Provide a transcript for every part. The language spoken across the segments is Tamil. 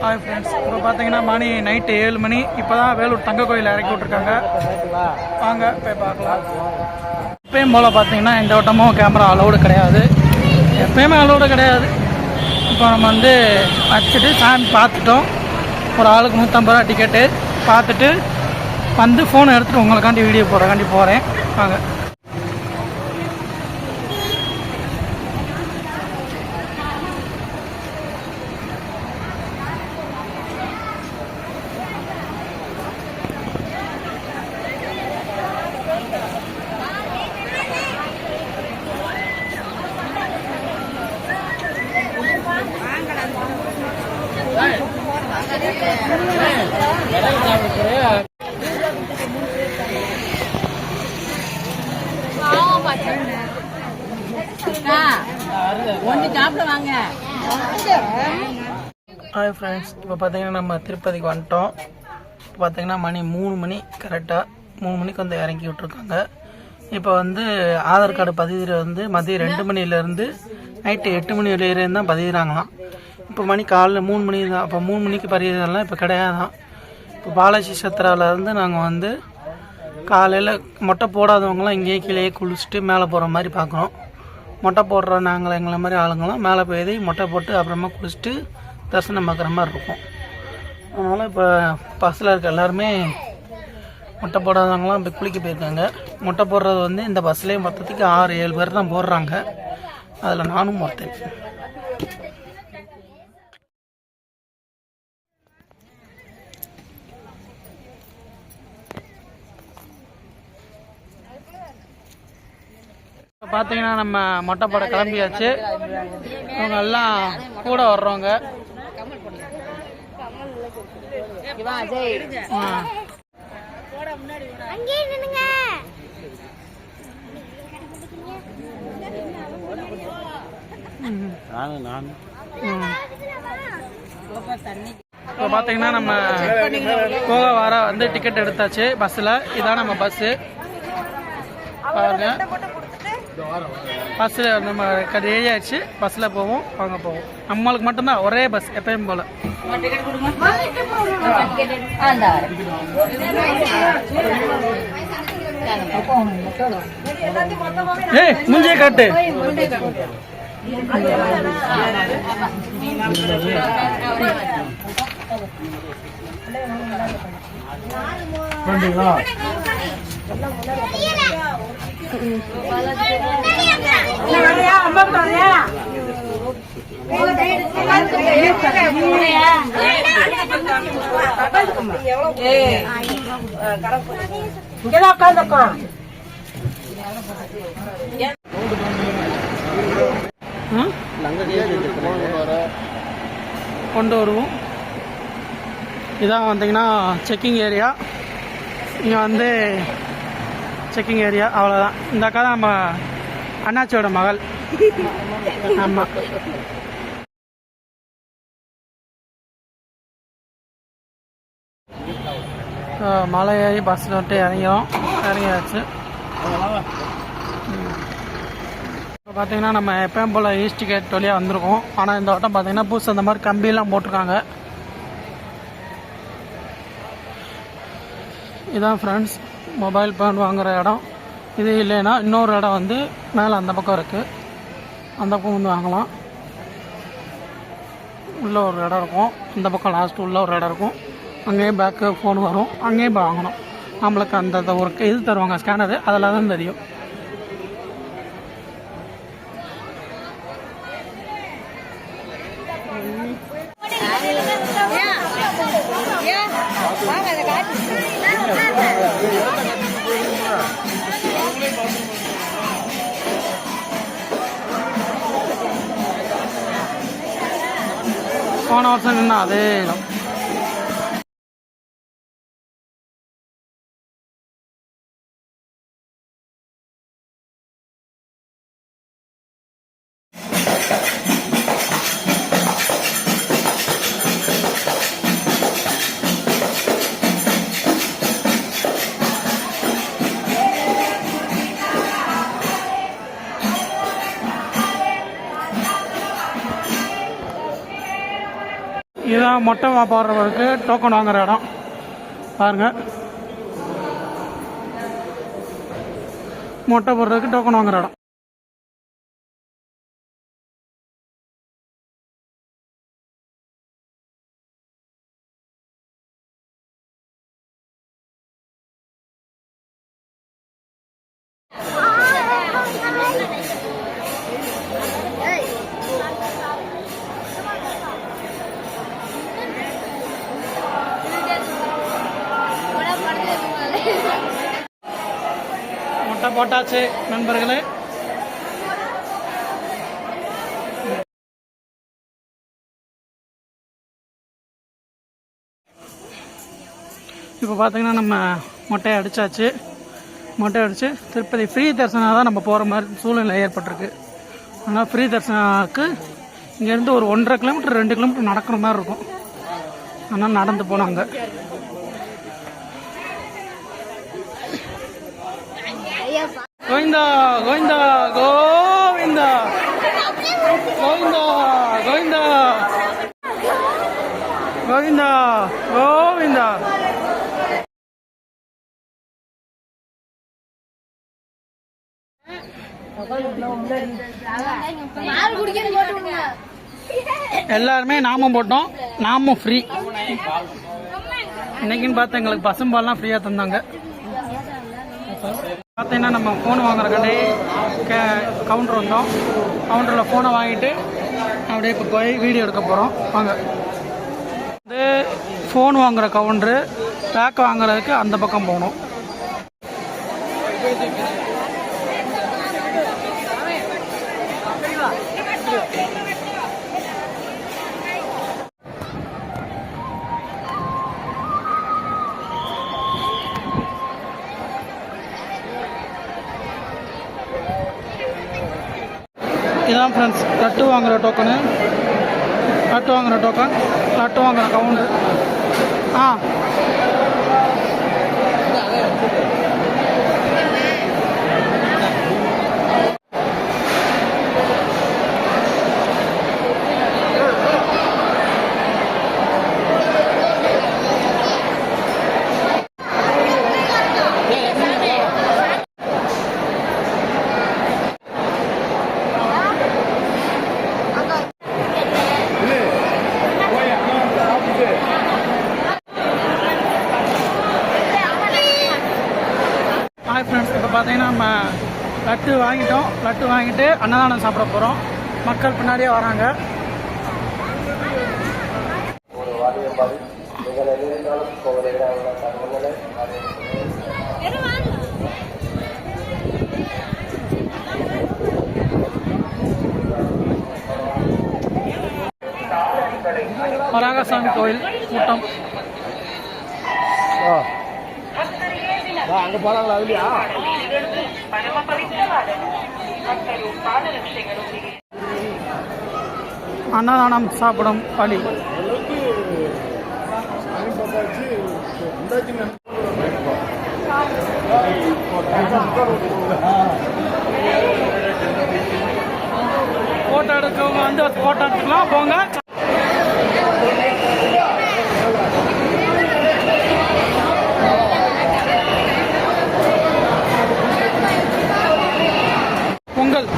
ஹாய் ஃப்ரெண்ட்ஸ், இப்போ பார்த்தீங்கன்னா மணி நைட்டு 7 மணி. இப்போ தான் வேலூர் தங்க கோயில் இறக்கி விட்ருக்காங்க. வாங்க போய் பார்க்கலாம். எப்பயும் போல் பார்த்தீங்கன்னா இந்த வட்டமும் கேமரா அலோடு கிடையாது, எப்பயுமே அலோடு கிடையாது. இப்போ நம்ம வச்சுட்டு சாமி பார்த்துட்டோம். ஒரு ஆளுக்கு 150 ரூபா டிக்கெட்டு பார்த்துட்டு ஃபோனை எடுத்துகிட்டு உங்களுக்காண்டி வீடியோ போடுறக்காண்டி போகிறேன். வாங்க. ஹாய் ஃப்ரெண்ட்ஸ், இப்போ பார்த்தீங்கன்னா நம்ம திருப்பதிக்கு வந்துட்டோம். இப்போ பார்த்தீங்கன்னா மணி 3 மணி, கரெக்டாக 3 மணிக்கு இறக்கி விட்ருக்காங்க. இப்போ ஆதார் கார்டு பதிவு மதியம் 2 மணிலேருந்து நைட்டு 8 மணி வரையிலேருந்து தான் பதிவுறாங்களாம். இப்போ மணி காலைல 3 மணி தான். அப்போ 3 மணிக்கு பதிவுறதுலாம் இப்போ கிடையாதான். இப்போ பாலாஜி சத்திராவிலேருந்து நாங்கள் காலையில் மொட்டை போடாதவங்களாம் இங்கேயே கீழே குளிச்சுட்டு மேலே போகிற மாதிரி பார்க்குறோம். மொட்டை போடுற நாங்கள் எங்களை மாதிரி ஆளுங்களாம் மேலே போய் மொட்டை போட்டு அப்புறமா குளிச்சுட்டு தரிசனம் பார்க்குற மாதிரி இருக்கும். அதனால் இப்போ பஸ்ஸில் இருக்க எல்லாருமே மொட்டை போடாதவங்களாம் இப்போ குளிக்க போயிருக்காங்க. மொட்டை போடுறது இந்த பஸ்லேயே மொத்தத்துக்கு 6-7 பேர் தான் போடுறாங்க. அதில் நானும் ஒருத்தேன். பார்த்தீங்கன்னா நம்ம மொட்டை போட கிளம்பியாச்சு. இவங்க எல்லாம் கூட வர்றவங்க. இப்போ பார்த்தீங்கன்னா நம்ம போக வர டிக்கெட் எடுத்தாச்சு பஸ்ஸில். இதான் நம்ம பஸ்ஸு பாருங்க. பஸ்ஸில் நம்ம ரெடி ஆயிடுச்சு. பஸ்ஸில் போவோம், வாங்க போவோம். நம்மளுக்கு மட்டும்தான் ஒரே பஸ் எப்பயும் போல. ஏய் முஞ்சிய காட்டு. கொண்டு வருவோம். இதான் வந்தீங்கன்னா செக்கிங் ஏரியா. இங்கே செக்கிங் ஏரியா, அவ்வளோதான். இந்த அக்கா தான் நம்ம அண்ணாச்சியோட மகள். ஆமாம். மலை ஏறி பஸ்ஸில் இறங்கியாச்சு. இப்போ பார்த்தீங்கன்னா நம்ம எப்பயும் போல் ஈஸ்ட் கேட் வழியாக வந்திருக்கோம். ஆனால் இந்த வட்டம் பார்த்தீங்கன்னா புதுசு அந்த மாதிரி கம்பியெல்லாம் போட்டிருக்காங்க. இதான் ஃப்ரெண்ட்ஸ் மொபைல் ஃபோன் வாங்குகிற இடம். இது இல்லைன்னா இன்னொரு இடம் மேலே அந்த பக்கம் இருக்குது. அந்த பக்கம் வாங்கலாம். உள்ளே ஒரு இடம் இருக்கும், இந்த பக்கம் லாஸ்ட்டு உள்ள ஒரு இடம் இருக்கும். அங்கேயே பேக்கு ஃபோன் வரும், அங்கேயே வாங்கணும். நம்மளுக்கு அந்த ஒரு இது தருவாங்க, ஸ்கேனரு, அதில் தான் தெரியும். போன வருஷம் நின்னா அதே இடம். இதுதான் மொட்டை போடுறவருக்கு டோக்கன் வாங்குற இடம் பாருங்க. மொட்டை போடுறதுக்கு டோக்கன் வாங்குற இடம். மொட்டை போட்டாச்சு நண்பர்களே. இப்போ பார்த்தீங்கன்னா நம்ம மொட்டையை அடித்தாச்சு. மொட்டை அடித்து திருப்பதி ஃப்ரீ தரிசனம் தான் நம்ம போகிற மாதிரி சூழ்நிலை ஏற்பட்டிருக்கு. ஆனால் ஃப்ரீ தரிசனாவுக்கு இங்கேருந்து ஒரு 1.5 கிலோமீட்டர் 2 கிலோமீட்டர் நடக்கிற மாதிரி இருக்கும். ஆனால் நடந்து போனாங்க. கோவிந்தா கோவிந்தா கோவிந்தா கோவிந்தா கோவிந்தா கோவிந்தா கோவிந்தா. எல்லாருமே நாமம் போட்டோம். நாமம் ஃப்ரீ. இன்னைக்குன்னு பார்த்தா எங்களுக்கு பசும்பால்லாம் ஃப்ரீயா தந்தாங்க. பார்த்தீங்கன்னா நம்ம ஃபோன் வாங்குற கடை கவுண்டர் வந்தோம். கவுண்டரில் ஃபோனை வாங்கிட்டு அப்படியே இப்போ போய் வீடியோ எடுக்க போகிறோம். வாங்க. இது ஃபோன் வாங்குற கவுண்டரு. பேக் வாங்குறதுக்கு அந்த பக்கம் போகணும். இதான் ஃப்ரெண்ட்ஸ் லட்டு வாங்குகிற டோக்கனு. லட்டு வாங்குகிற டோக்கன், லட்டு வாங்குகிற கவுண்டர். ஹாய் ஃப்ரெண்ட்ஸ், இப்போ பார்த்தீங்கன்னா நம்ம லட்டு வாங்கிட்டோம். லட்டு வாங்கிட்டு அன்னதானம் சாப்பிட போகிறோம். மக்கள் பின்னாடியே வராங்க. வராகசாமி கோயில் கூட்டம். அங்க போறாங்களா? அதுலயா அன்னதானம் சாப்பிடும் வழி. போட்டோ எடுக்கவங்க வந்து போட்டோ எடுத்துக்கலாம். போங்க. பொங்கல்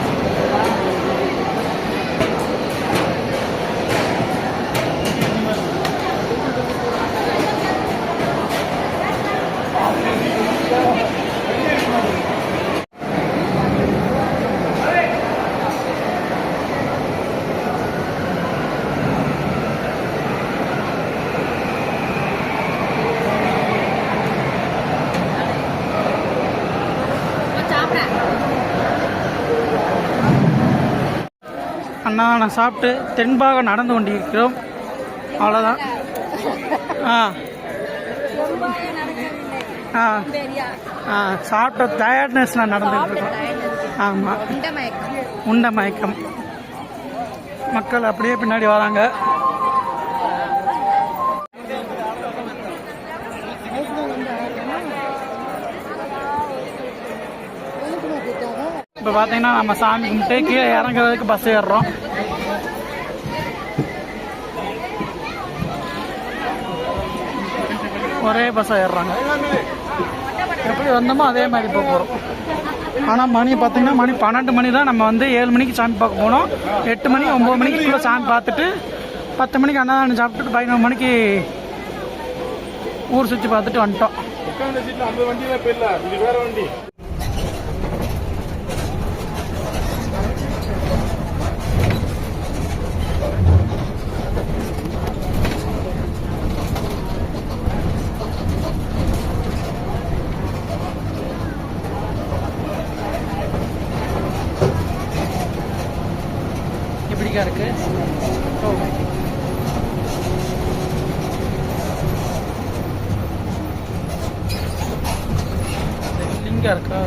அன்னதானம் சாப்பிட்டு தென்பாக நடந்து கொண்டிருக்கிறோம். அவ்வளோதான். சாப்பிட்ட டயர்ட்னஸ்லாம் நடந்துகிட்டு இருக்கோம். ஆமாம், உண்ட மயக்கம். மக்கள் அப்படியே பின்னாடி வராங்க. இப்போ பார்த்தீங்கன்னா நம்ம சாமி கும்பிட்டு கீழே இறங்குறதுக்கு பஸ் ஏறுறோம். ஒரே பஸ்ஸாக ஏறுறாங்க. எப்படி வந்தோமோ அதே மாதிரி போக போகிறோம். ஆனால் மணி பார்த்தீங்கன்னா மணி 12 மணி தான். நம்ம வந்து 7 மணிக்கு சாமி பார்க்க போனோம். 8 மணி 9 மணிக்குள்ளே சாமி பார்த்துட்டு 10 மணிக்கு அன்னதானம் சாப்பிட்டுட்டு 11 மணிக்கு ஊர் சுற்றி பார்த்துட்டு வந்துட்டோம். எப்படிக்கா இருக்கு? லிங்கா இருக்கா?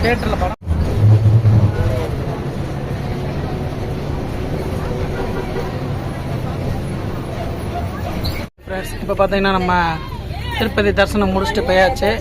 தியேட்டரில் படம் ஃப்ரெண்ட்ஸ். இப்போ பார்த்தீங்கன்னா நம்ம திருப்பதி தரிசனம் முடிச்சுட்டு போயாச்சு.